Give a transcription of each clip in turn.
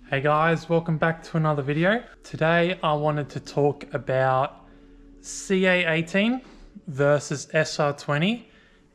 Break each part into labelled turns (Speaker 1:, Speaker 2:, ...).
Speaker 1: Hey guys, welcome back to another video. Today I wanted to talk about CA18 versus SR20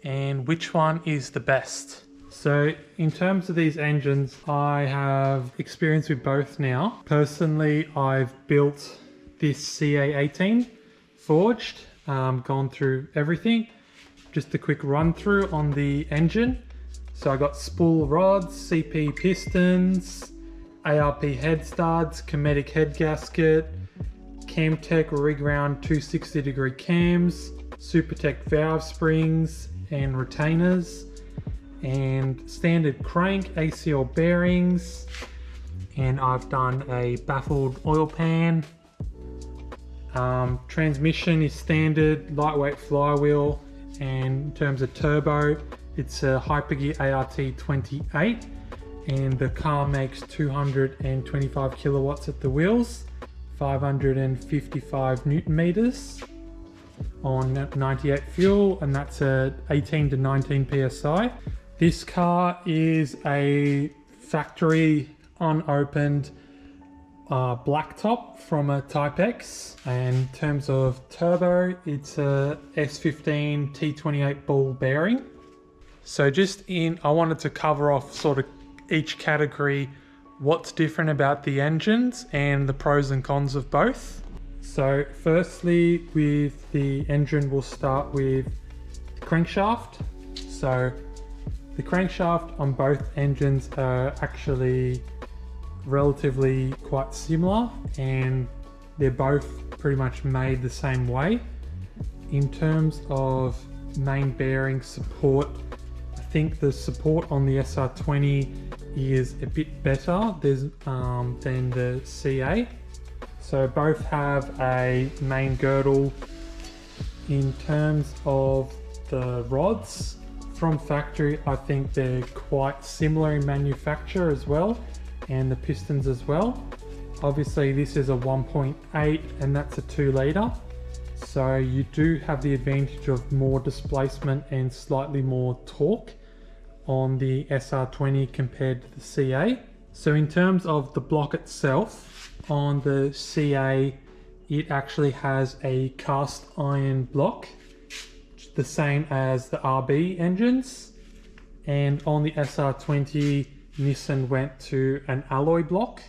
Speaker 1: and which one is the best. So in terms of these engines, I have experience with both now. Personally, I've built this CA18 forged, gone through everything. Just a quick run through on the engine. So I got spool rods, CP pistons, ARP head studs, Cometic head gasket, Camtech rig round 260-degree cams, Supertech valve springs and retainers, and standard crank ACL bearings, and I've done a baffled oil pan. Transmission is standard, lightweight flywheel, and in terms of turbo, it's a Hypergear ART28. And the car makes 225 kilowatts at the wheels, 555 Newton meters on 98 fuel, and that's a 18 to 19 PSI. This car is a factory unopened blacktop from a Type X. And in terms of turbo, it's a S15 T28 ball bearing. So I wanted to cover off sort of each category, what's different about the engines and the pros and cons of both. So firstly, with the engine, we'll start with the crankshaft. So the crankshaft on both engines are actually relatively quite similar, and they're both pretty much made the same way. In terms of main bearing support, I think the support on the SR20 is a bit better than the CA. So both have a main girdle. In terms of the rods from factory, I think they're quite similar in manufacture as well, and the pistons as well. Obviously this is a 1.8 and that's a 2-litre, so you do have the advantage of more displacement and slightly more torque on the SR20 compared to the CA. So in terms of the block itself, on the CA, it actually has a cast iron block, the same as the RB engines. And on the SR20, Nissan went to an alloy block.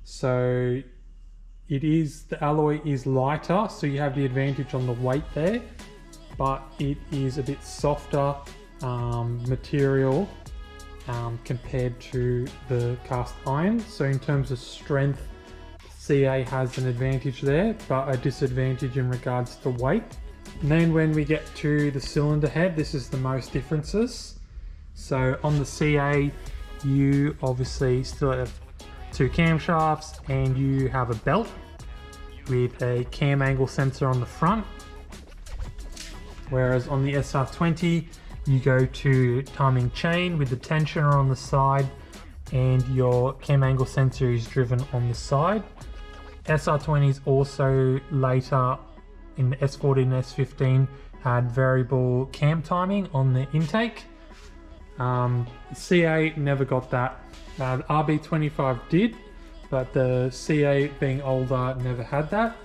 Speaker 1: So the alloy is lighter, so you have the advantage on the weight there, but it is a bit softer material compared to the cast iron. So in terms of strength, CA has an advantage there, but a disadvantage in regards to weight. And then when we get to the cylinder head, this is the most differences. So on the CA, you obviously still have two camshafts and you have a belt with a cam angle sensor on the front. Whereas on the SR20, you go to timing chain with the tensioner on the side, and your cam angle sensor is driven on the side. SR20s also later in the S14 and S15 had variable cam timing on the intake. CA never got that. The RB25 did, but the CA being older never had that.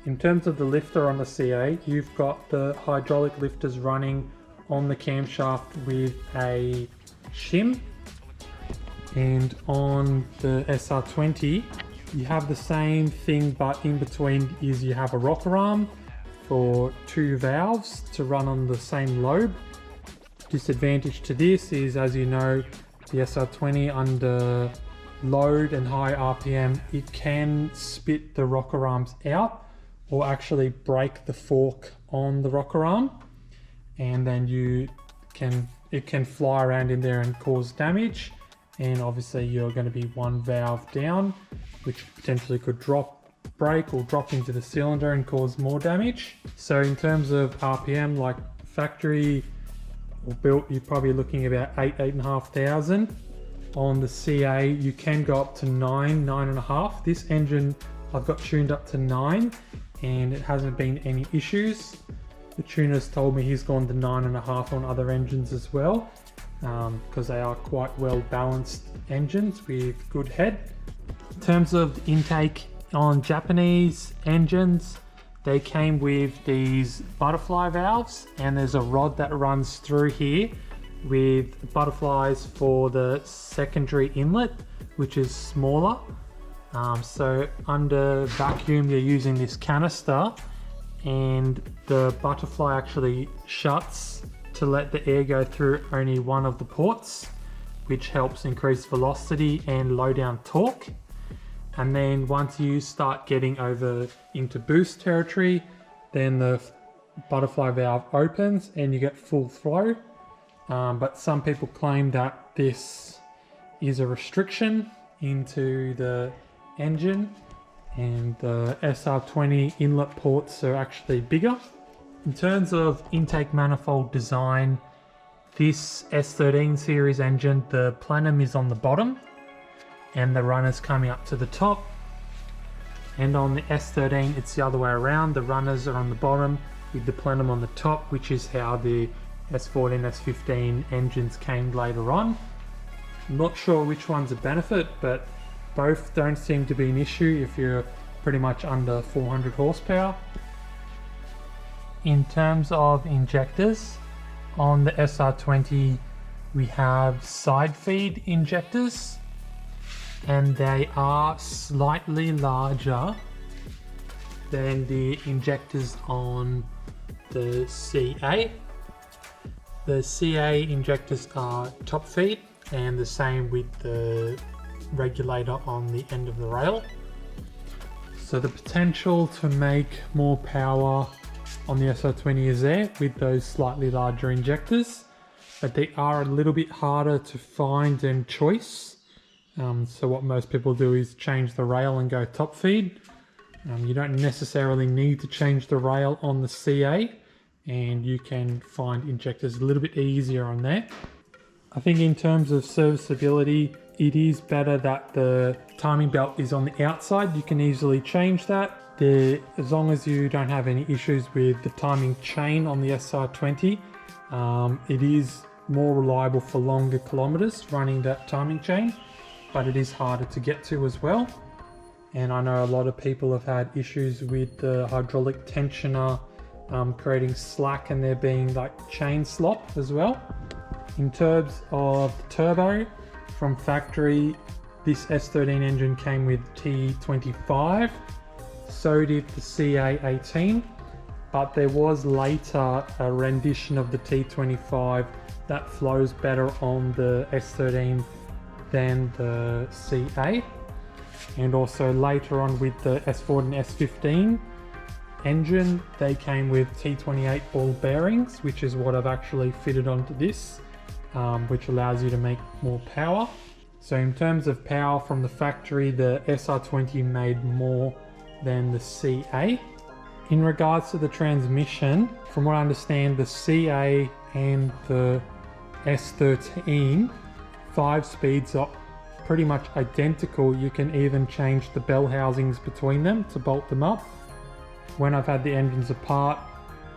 Speaker 1: In terms of the lifter on the CA, you've got the hydraulic lifters running on the camshaft with a shim, and on the SR20 you have the same thing, but in between is you have a rocker arm for two valves to run on the same lobe. Disadvantage to this is, as you know, the SR20 under load and high RPM, it can spit the rocker arms out or actually break the fork on the rocker arm, and then it can fly around in there and cause damage. And obviously you're going to be one valve down, which potentially could break or drop into the cylinder and cause more damage. So in terms of RPM, like factory or built, you're probably looking about 8,500. On the CA, you can go up to 9.5. This engine I've got tuned up to 9 and it hasn't been any issues. The tuner's told me he's gone to 9.5 on other engines as well, because they are quite well balanced engines with good head. In terms of intake on Japanese engines, they came with these butterfly valves, and there's a rod that runs through here with butterflies for the secondary inlet, which is smaller. So under vacuum, you're using this canister, and the butterfly actually shuts to let the air go through only one of the ports, which helps increase velocity and low down torque. And then once you start getting over into boost territory, then the butterfly valve opens and you get full flow. But some people claim that this is a restriction into the engine, and the SR20 inlet ports are actually bigger. In terms of intake manifold design, this S13 series engine, the plenum is on the bottom and the runners coming up to the top. And on the S13, it's the other way around. The runners are on the bottom with the plenum on the top, which is how the S14, S15 engines came later on. I'm not sure which one's a benefit, but both don't seem to be an issue if you're pretty much under 400 horsepower. In terms of injectors, on the SR20 we have side feed injectors, and they are slightly larger than the injectors on the CA. The CA injectors are top feed, and the same with the regulator on the end of the rail. So the potential to make more power on the SR20 is there with those slightly larger injectors, but they are a little bit harder to find and choice. So what most people do is change the rail and go top feed. You don't necessarily need to change the rail on the CA, and you can find injectors a little bit easier on there. I think in terms of serviceability, it is better that the timing belt is on the outside. You can easily change that. As long as you don't have any issues with the timing chain on the SR20, it is more reliable for longer kilometers running that timing chain, but it is harder to get to as well. And I know a lot of people have had issues with the hydraulic tensioner creating slack and there being like chain slop as well. In terms of the turbo, from factory, this S13 engine came with T25. So did the CA18, but there was later a rendition of the T25 that flows better on the S13 than the CA. And also later on with the S14 and S15 engine, they came with T28 ball bearings, which is what I've actually fitted onto this, which allows you to make more power. So in terms of power from the factory, the SR20 made more than the CA. In regards to the transmission, from what I understand, the CA and the S13 5 speeds are pretty much identical. You can even change the bell housings between them to bolt them up. When I've had the engines apart,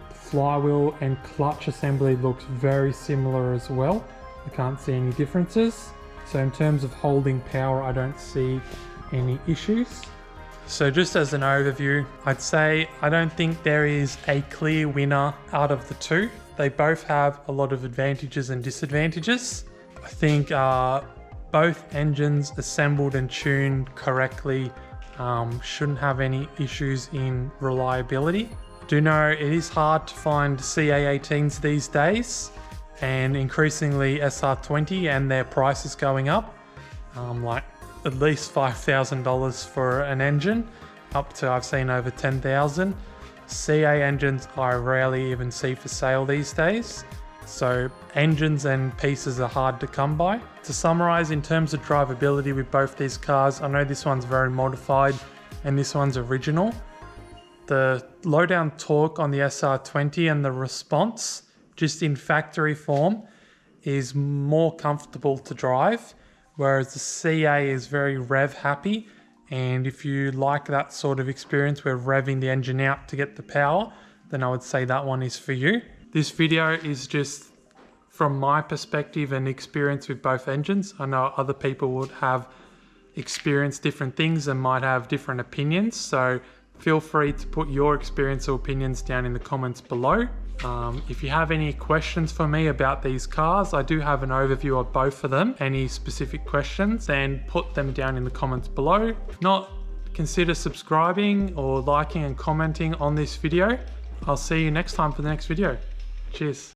Speaker 1: the flywheel and clutch assembly looks very similar as well. I can't see any differences. So in terms of holding power, I don't see any issues. So just as an overview, I'd say I don't think there is a clear winner out of the two. They both have a lot of advantages and disadvantages. I think both engines assembled and tuned correctly shouldn't have any issues in reliability. I do know it is hard to find CA18s these days, and increasingly SR20, and their price is going up. Like at least $5,000 for an engine, up to I've seen over 10,000. CA engines I rarely even see for sale these days. So engines and pieces are hard to come by. To summarize, in terms of drivability with both these cars, I know this one's very modified and this one's original. The low down torque on the SR20 and the response, just in factory form, is more comfortable to drive, whereas the CA is very rev happy. And if you like that sort of experience where revving the engine out to get the power, then I would say that one is for you. This video is just from my perspective and experience with both engines. I know other people would have experience different things and might have different opinions. So feel free to put your experience or opinions down in the comments below. If you have any questions for me about these cars, I do have an overview of both of them. Any specific questions, then put them down in the comments below. If not, consider subscribing or liking and commenting on this video. I'll see you next time for the next video. Cheers.